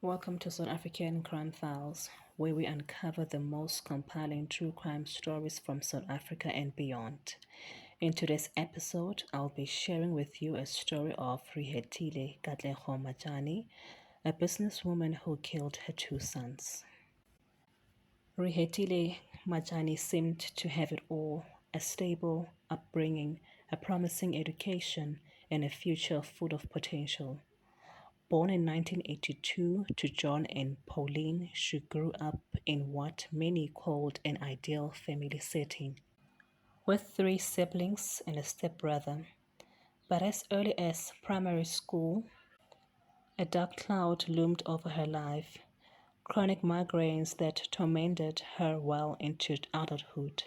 Welcome to South African Crime Files, where we uncover the most compelling true crime stories from South Africa and beyond. In today's episode, I'll be sharing with you a story of Rehithile Katlego Matjane, a businesswoman who killed her two sons. Rehithile Matjane seemed to have it all: a stable upbringing, a promising education, and a future full of potential. Born in 1982 to John and Pauline, she grew up in what many called an ideal family setting, with three siblings and a stepbrother. But as early as primary school, a dark cloud loomed over her life: chronic migraines that tormented her well into adulthood.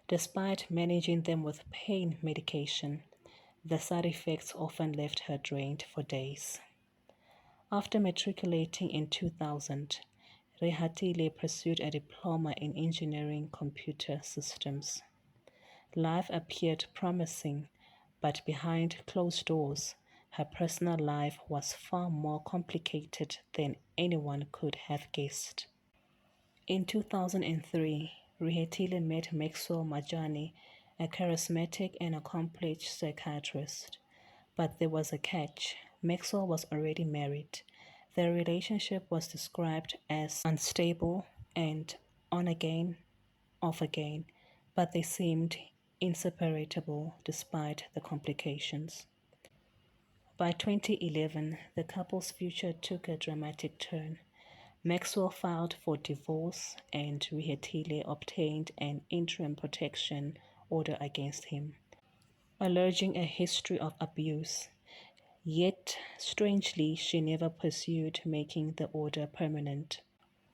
Despite managing them with pain medication, the side effects often left her drained for days. After matriculating in 2000, Rehithile pursued a diploma in engineering computer systems. Life appeared promising, but behind closed doors, her personal life was far more complicated than anyone could have guessed. In 2003, Rehithile met Maxwell Matjane, a charismatic and accomplished psychiatrist. But there was a catch: Maxwell was already married. Their relationship was described as unstable and on again, off again, but they seemed inseparable despite the complications. By 2011, the couple's future took a dramatic turn. Maxwell filed for divorce, and Rehithile obtained an interim protection order against him, alleging a history of abuse. Yet, strangely, she never pursued making the order permanent.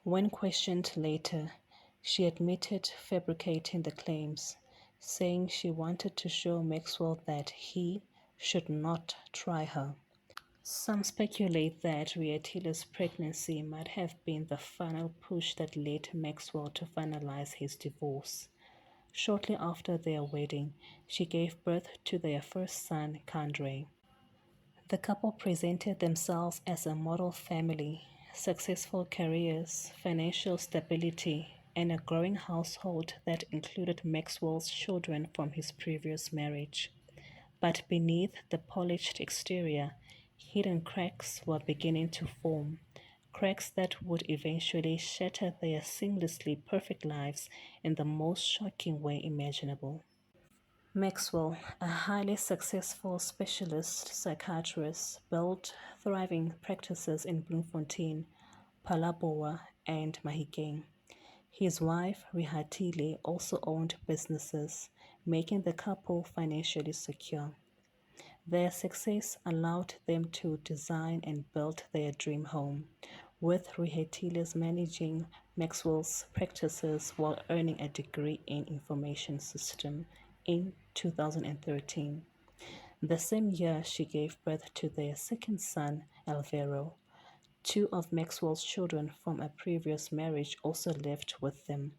When questioned later, she admitted fabricating the claims, saying she wanted to show Maxwell that he should not try her. Some speculate that Rehithile's pregnancy might have been the final push that led Maxwell to finalize his divorce. Shortly after their wedding, she gave birth to their first son, Kandre. The couple presented themselves as a model family: successful careers, financial stability, and a growing household that included Maxwell's children from his previous marriage. But beneath the polished exterior, hidden cracks were beginning to form, cracks that would eventually shatter their seamlessly perfect lives in the most shocking way imaginable. Maxwell, a highly successful specialist psychiatrist, built thriving practices in Bloemfontein, Phalaborwa, and Mahikeng. His wife, Rehithile, also owned businesses, making the couple financially secure. Their success allowed them to design and build their dream home, with Rehithile's managing Maxwell's practices while earning a degree in information system in 2013. The same year, she gave birth to their second son, Alvaro. Two of Maxwell's children from a previous marriage also lived with them,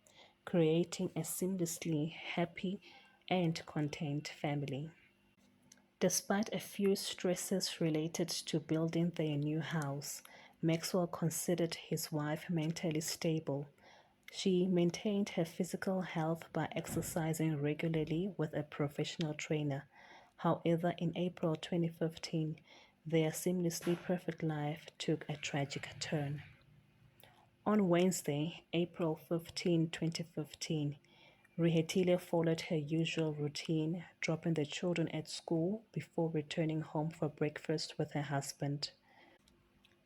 creating a seamlessly happy and content family. Despite a few stresses related to building their new house, Maxwell considered his wife mentally stable. She maintained her physical health by exercising regularly with a professional trainer. However, in April 2015, their seamlessly perfect life took a tragic turn. On Wednesday, April 15, 2015, Rehithile followed her usual routine, dropping the children at school before returning home for breakfast with her husband.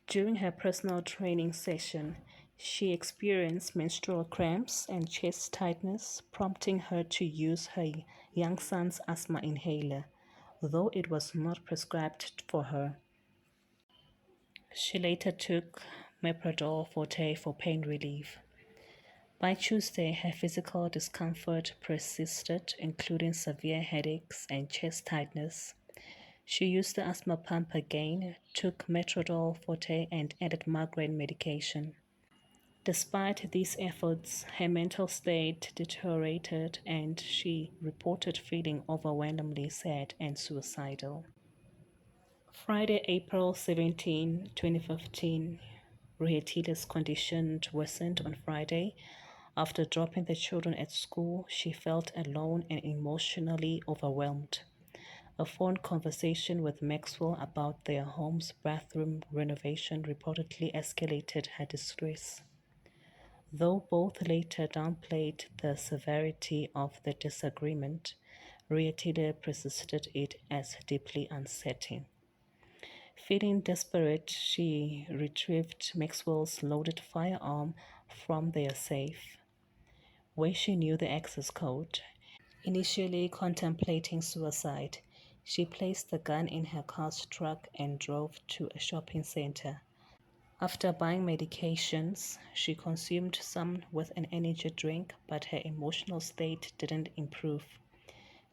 During her personal training session, she experienced menstrual cramps and chest tightness, prompting her to use her young son's asthma inhaler, though it was not prescribed for her. She later took Mepradol Forte for pain relief. By Tuesday, her physical discomfort persisted, including severe headaches and chest tightness. She used the asthma pump again, took Mepradol Forte, and added migraine medication. Despite these efforts, her mental state deteriorated and she reported feeling overwhelmingly sad and suicidal. Friday, April 17, 2015. Rehithile's condition worsened on Friday. After dropping the children at school, she felt alone and emotionally overwhelmed. A phone conversation with Maxwell about their home's bathroom renovation reportedly escalated her distress. Though both later downplayed the severity of the disagreement, Rehithile persisted it as deeply unsettling. Feeling desperate, she retrieved Maxwell's loaded firearm from their safe, where she knew the access code. Initially contemplating suicide, she placed the gun in her car's trunk and drove to a shopping center. After buying medications, she consumed some with an energy drink, but her emotional state didn't improve.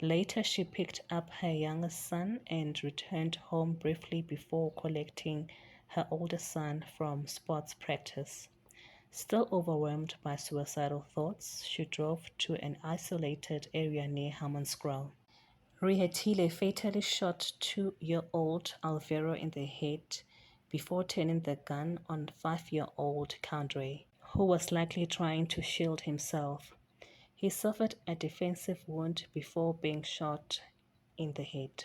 Later, she picked up her youngest son and returned home briefly before collecting her oldest son from sports practice. Still overwhelmed by suicidal thoughts, she drove to an isolated area near Hammanskraal. Rehithile fatally shot 2-year-old Alvaro in the head before turning the gun on 5-year-old Kandre, who was likely trying to shield himself. He suffered a defensive wound before being shot in the head.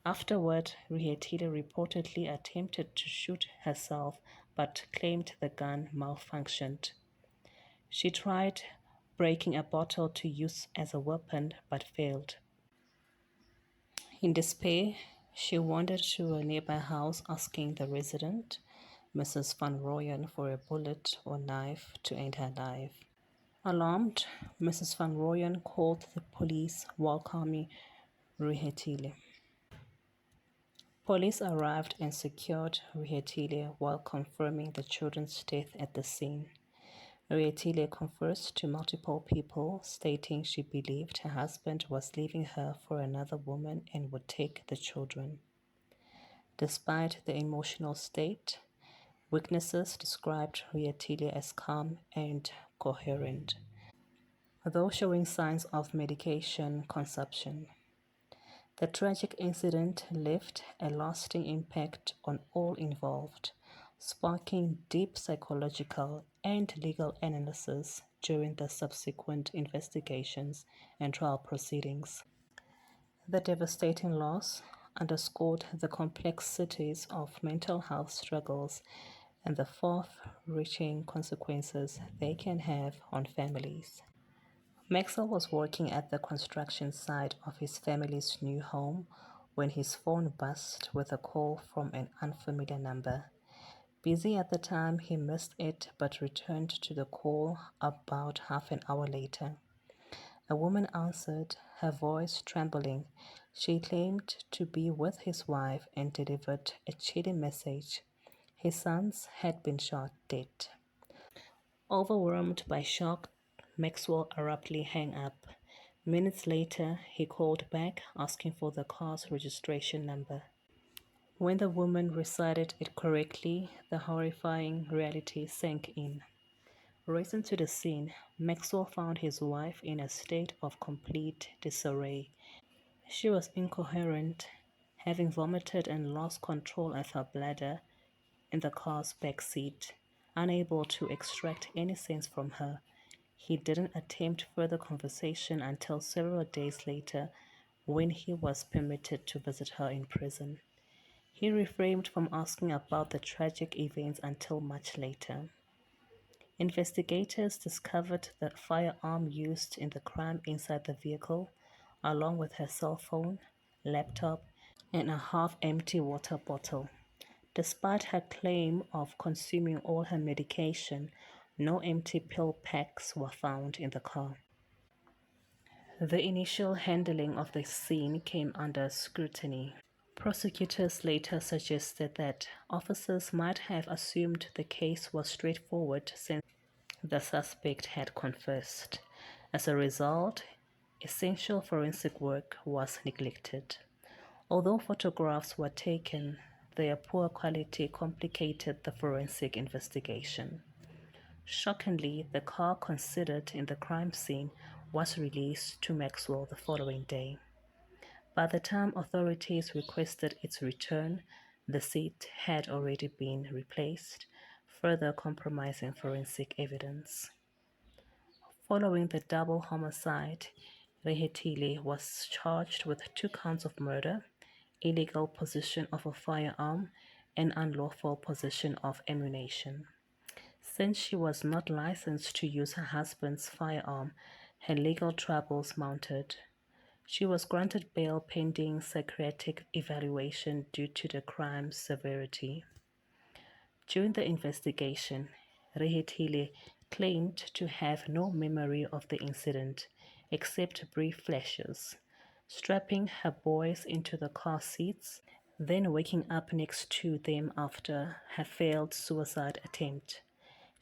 Afterward, Rehithile reportedly attempted to shoot herself but claimed the gun malfunctioned. She tried breaking a bottle to use as a weapon but failed. In despair, she wandered to a nearby house asking the resident, Mrs. Van Rooyen, for a bullet or knife to end her life. Alarmed, Mrs. Van Rooyen called the police while calming Rehithile. Police arrived and secured Rehithile while confirming the children's death at the scene. Rehithile confessed to multiple people, stating she believed her husband was leaving her for another woman and would take the children. Despite the emotional state, witnesses described Rehithile as calm and coherent, though showing signs of medication consumption. The tragic incident left a lasting impact on all involved, sparking deep psychological and legal analysis during the subsequent investigations and trial proceedings. The devastating loss underscored the complexities of mental health struggles and the far-reaching consequences they can have on families. Maxwell was working at the construction site of his family's new home when his phone buzzed with a call from an unfamiliar number. Busy at the time, he missed it but returned to the call about half an hour later. A woman answered, her voice trembling. She claimed to be with his wife and delivered a chilling message. His sons had been shot dead. Overwhelmed by shock, Maxwell abruptly hung up. Minutes later, he called back asking for the car's registration number. When the woman recited it correctly, the horrifying reality sank in. Racing to the scene, Maxwell found his wife in a state of complete disarray. She was incoherent, having vomited and lost control of her bladder in the car's back seat. Unable to extract any sense from her, he didn't attempt further conversation until several days later when he was permitted to visit her in prison. He refrained from asking about the tragic events until much later. Investigators discovered the firearm used in the crime inside the vehicle, along with her cell phone, laptop, and a half-empty water bottle. Despite her claim of consuming all her medication, no empty pill packs were found in the car. The initial handling of the scene came under scrutiny. Prosecutors later suggested that officers might have assumed the case was straightforward since the suspect had confessed. As a result, essential forensic work was neglected. Although photographs were taken, their poor quality complicated the forensic investigation. Shockingly, the car considered in the crime scene was released to Maxwell the following day. By the time authorities requested its return, the seat had already been replaced, further compromising forensic evidence. Following the double homicide, Rehithile was charged with 2 counts of murder, illegal possession of a firearm, and unlawful possession of ammunition. Since she was not licensed to use her husband's firearm, her legal troubles mounted. She was granted bail pending psychiatric evaluation due to the crime's severity. During the investigation, Rehithile claimed to have no memory of the incident, except brief flashes, strapping her boys into the car seats, then waking up next to them after her failed suicide attempt.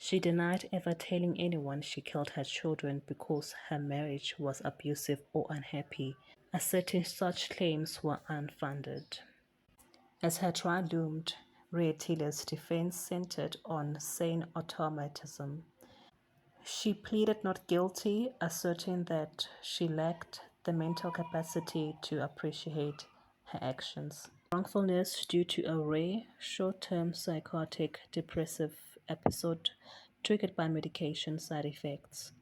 She denied ever telling anyone she killed her children because her marriage was abusive or unhappy, asserting such claims were unfounded. As her trial loomed, Rehithile's defense centered on sane automatism. She pleaded not guilty, asserting that she lacked the mental capacity to appreciate her actions. Wrongfulness due to a rare, short-term psychotic depressive episode triggered by medication side effects.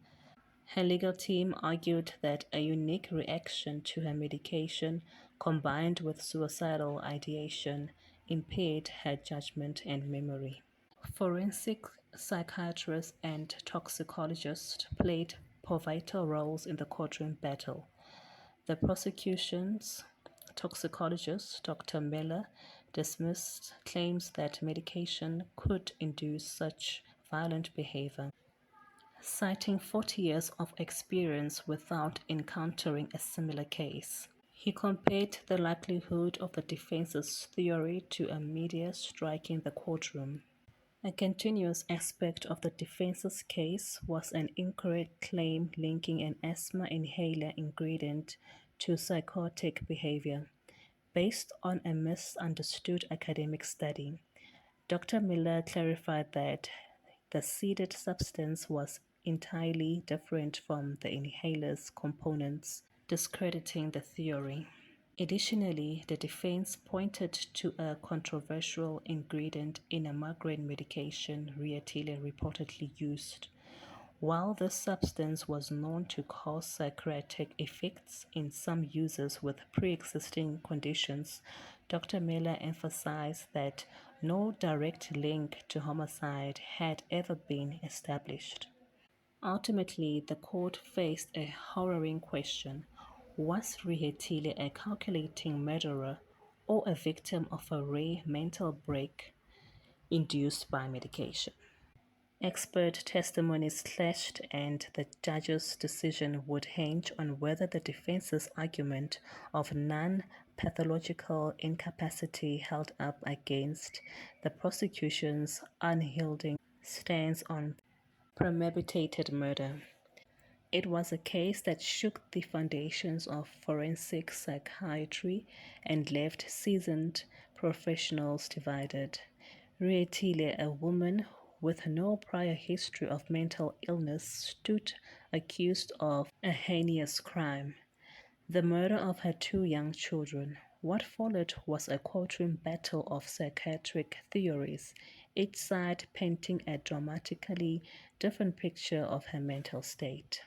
Her legal team argued that a unique reaction to her medication, combined with suicidal ideation, impaired her judgment and memory. Forensic psychiatrists and toxicologists played pivotal roles in the courtroom battle. The prosecution's toxicologist, Dr. Miller, dismissed claims that medication could induce such violent behavior, citing 40 years of experience without encountering a similar case. He compared the likelihood of the defense's theory to a meteor striking the courtroom. A continuous aspect of the defense's case was an incorrect claim linking an asthma inhaler ingredient to psychotic behavior, based on a misunderstood academic study. Dr. Miller clarified that the seeded substance was entirely different from the inhaler's components, discrediting the theory. Additionally, the defense pointed to a controversial ingredient in a migraine medication Rehithile reportedly used. While this substance was known to cause psychiatric effects in some users with pre-existing conditions, Dr. Miller emphasized that no direct link to homicide had ever been established. Ultimately, the court faced a harrowing question: was Rehithile a calculating murderer or a victim of a rare mental break induced by medication? Expert testimonies clashed, and the judge's decision would hinge on whether the defense's argument of non-pathological incapacity held up against the prosecution's unyielding stance on premeditated murder. It was a case that shook the foundations of forensic psychiatry and left seasoned professionals divided. Rehithile, a woman with no prior history of mental illness, stood accused of a heinous crime: the murder of her 2 young children. What followed was a courtroom battle of psychiatric theories, each side painting a dramatically different picture of her mental state.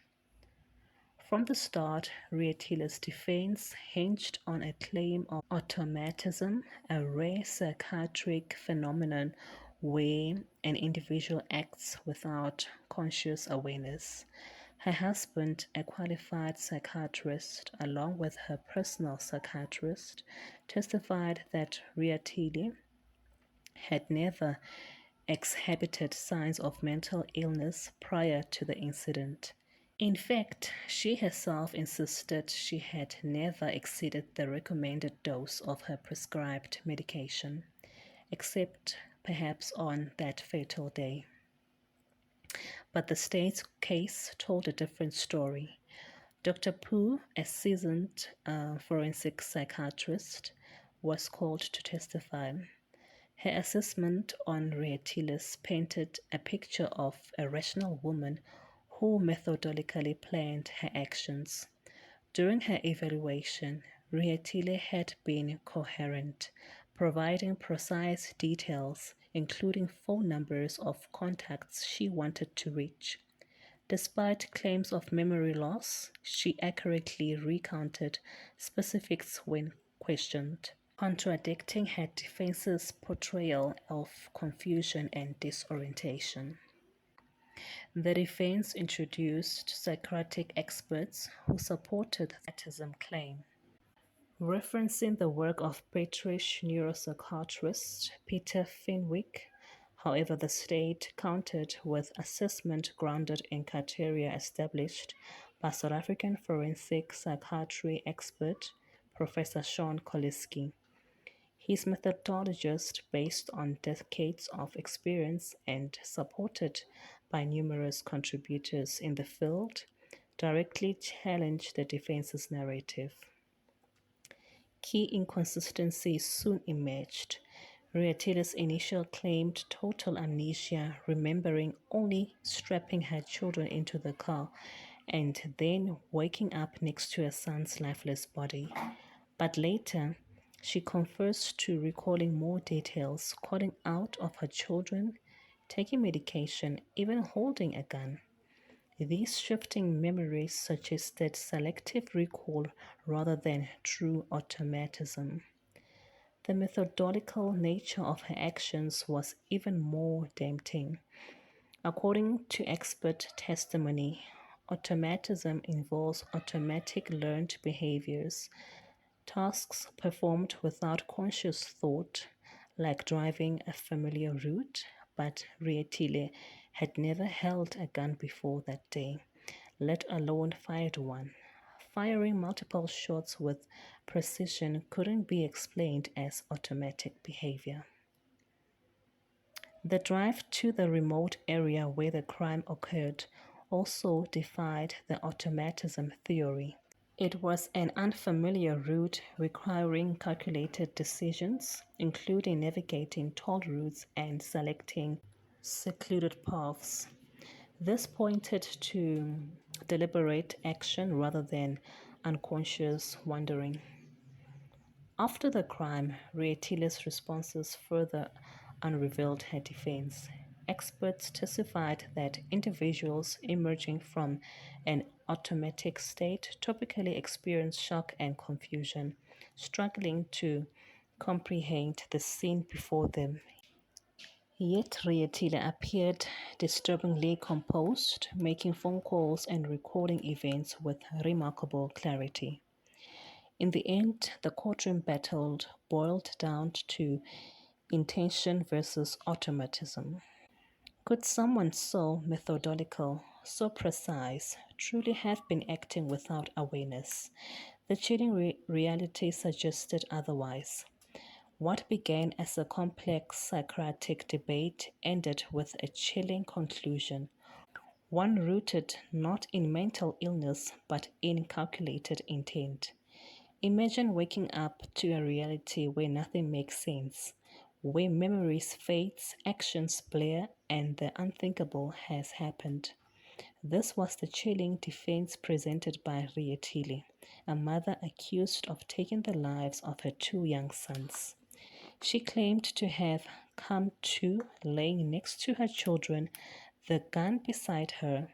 From the start, Rehithile's defense hinged on a claim of automatism, a rare psychiatric phenomenon where an individual acts without conscious awareness. Her husband, a qualified psychiatrist, along with her personal psychiatrist, testified that Rehithile had never exhibited signs of mental illness prior to the incident. In fact, she herself insisted she had never exceeded the recommended dose of her prescribed medication, except perhaps on that fatal day. But the state's case told a different story. Dr. Pooh, a seasoned forensic psychiatrist, was called to testify. Her assessment on Rehithile's painted a picture of a rational woman who methodically planned her actions. During her evaluation, Rehithile had been coherent, providing precise details, including phone numbers of contacts she wanted to reach. Despite claims of memory loss, she accurately recounted specifics when questioned, contradicting her defense's portrayal of confusion and disorientation. The defense introduced psychiatric experts who supported the autism claim. Referencing the work of British neuropsychiatrist Peter Fenwick, however, the state countered with assessment grounded in criteria established by South African forensic psychiatry expert Professor Sean Koliski. His methodologist, based on decades of experience and supported by numerous contributors in the field, directly challenged the defense's narrative. Key inconsistencies soon emerged. Rehithile's initial claimed total amnesia, remembering only strapping her children into the car and then waking up next to her son's lifeless body. But later, she confessed to recalling more details, calling out of her children, taking medication, even holding a gun. These shifting memories suggested selective recall rather than true automatism. The methodological nature of her actions was even more damning. According to expert testimony, automatism involves automatic learned behaviors, tasks performed without conscious thought, like driving a familiar route, but Rehithile had never held a gun before that day, let alone fired one. Firing multiple shots with precision couldn't be explained as automatic behavior. The drive to the remote area where the crime occurred also defied the automatism theory. It was an unfamiliar route requiring calculated decisions, including navigating toll routes and selecting secluded paths. This pointed to deliberate action rather than unconscious wandering. After the crime, Rehithile's responses further unrevealed her defense. Experts testified that individuals emerging from an automatic state typically experience shock and confusion, struggling to comprehend the scene before them. Yet Rehithile appeared disturbingly composed, making phone calls and recording events with remarkable clarity. In the end, the courtroom battle boiled down to intention versus automatism. Could someone so methodical, so precise, truly have been acting without awareness? The chilling reality suggested otherwise. What began as a complex Socratic debate ended with a chilling conclusion, one rooted not in mental illness but in calculated intent. Imagine waking up to a reality where nothing makes sense, where memories fade, actions blur, and the unthinkable has happened. This was the chilling defense presented by Rehithile, a mother accused of taking the lives of her two young sons. She claimed to have come to laying next to her children, the gun beside her.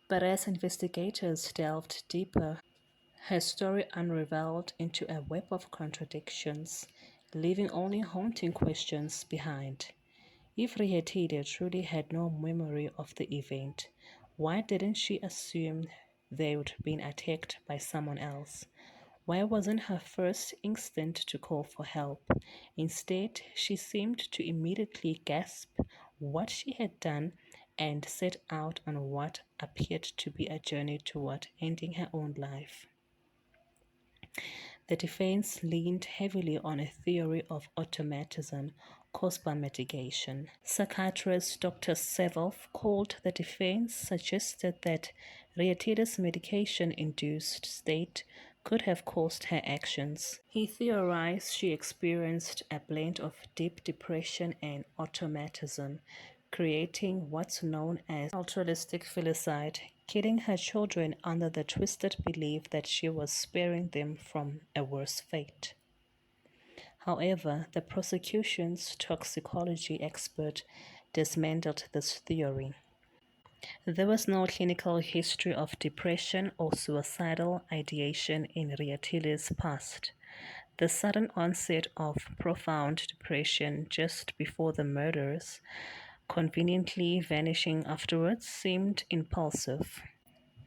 But as investigators delved deeper, her story unraveled into a web of contradictions, leaving only haunting questions behind. If Rehithile truly had no memory of the event, why didn't she assume they'd been attacked by someone else? Why wasn't her first instinct to call for help? Instead, she seemed to immediately gasp what she had done and set out on what appeared to be a journey toward ending her own life. The defense leaned heavily on a theory of automatism caused by mitigation. Psychiatrist Dr. Sevov called the defense suggested that Rehithile's medication-induced state could have caused her actions. He theorized she experienced a blend of deep depression and automatism, creating what's known as altruistic filicide, killing her children under the twisted belief that she was sparing them from a worse fate. However, the prosecution's toxicology expert dismantled this theory. There was no clinical history of depression or suicidal ideation in Rehithile's past. The sudden onset of profound depression just before the murders, conveniently vanishing afterwards, seemed impulsive.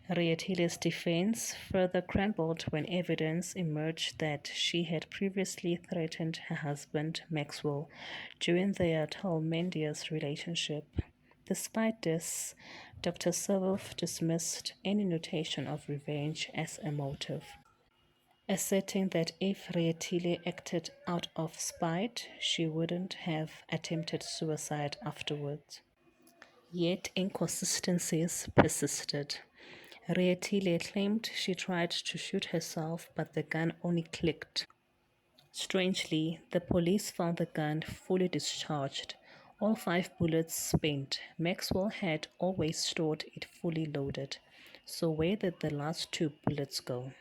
Rehithile's defense further crumbled when evidence emerged that she had previously threatened her husband, Maxwell, during their tumultuous relationship. Despite this, Dr. Servoff dismissed any notation of revenge as a motive, asserting that if Rehithile acted out of spite, she wouldn't have attempted suicide afterwards. Yet inconsistencies persisted. Rehithile claimed she tried to shoot herself, but the gun only clicked. Strangely, the police found the gun fully discharged, all 5 bullets spent. Maxwell had always stored it fully loaded. So where did the last 2 bullets go?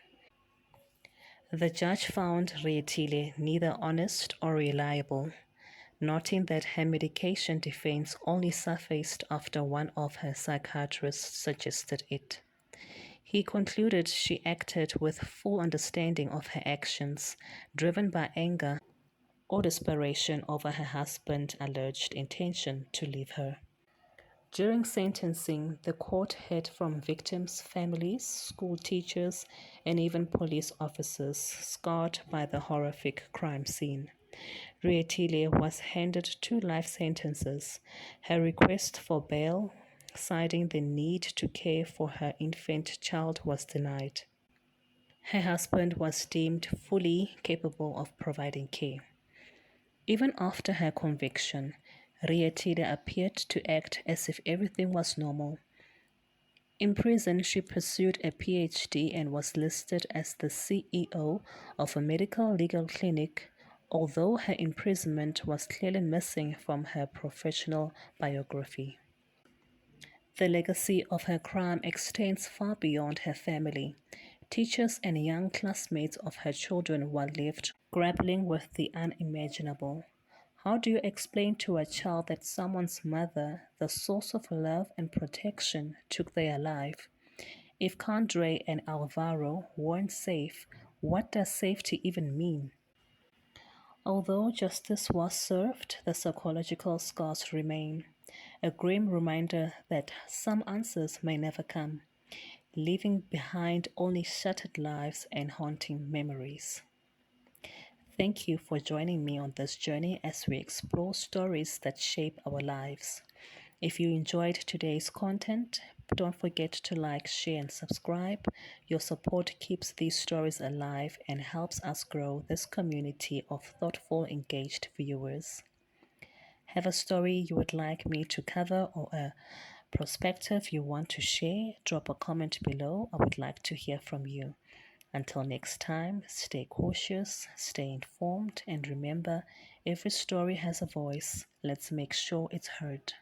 The judge found Rehithile neither honest or reliable, noting that her medication defense only surfaced after one of her psychiatrists suggested it. He concluded she acted with full understanding of her actions, driven by anger or desperation over her husband's alleged intention to leave her. During sentencing, the court heard from victims' families, school teachers, and even police officers scarred by the horrific crime scene. Rehithile was handed 2 life sentences. Her request for bail, citing the need to care for her infant child, was denied. Her husband was deemed fully capable of providing care. Even after her conviction, Rehithile appeared to act as if everything was normal. In prison, she pursued a PhD and was listed as the CEO of a medical legal clinic, although her imprisonment was clearly missing from her professional biography. The legacy of her crime extends far beyond her family. Teachers and young classmates of her children were left grappling with the unimaginable. How do you explain to a child that someone's mother, the source of love and protection, took their life? If Condre and Alvaro weren't safe, what does safety even mean? Although justice was served, the psychological scars remain, a grim reminder that some answers may never come, leaving behind only shattered lives and haunting memories. Thank you for joining me on this journey as we explore stories that shape our lives. If you enjoyed today's content, don't forget to like, share, and subscribe. Your support keeps these stories alive and helps us grow this community of thoughtful, engaged viewers. Have a story you would like me to cover or a perspective you want to share? Drop a comment below. I would like to hear from you. Until next time, stay cautious, stay informed, and remember, every story has a voice. Let's make sure it's heard.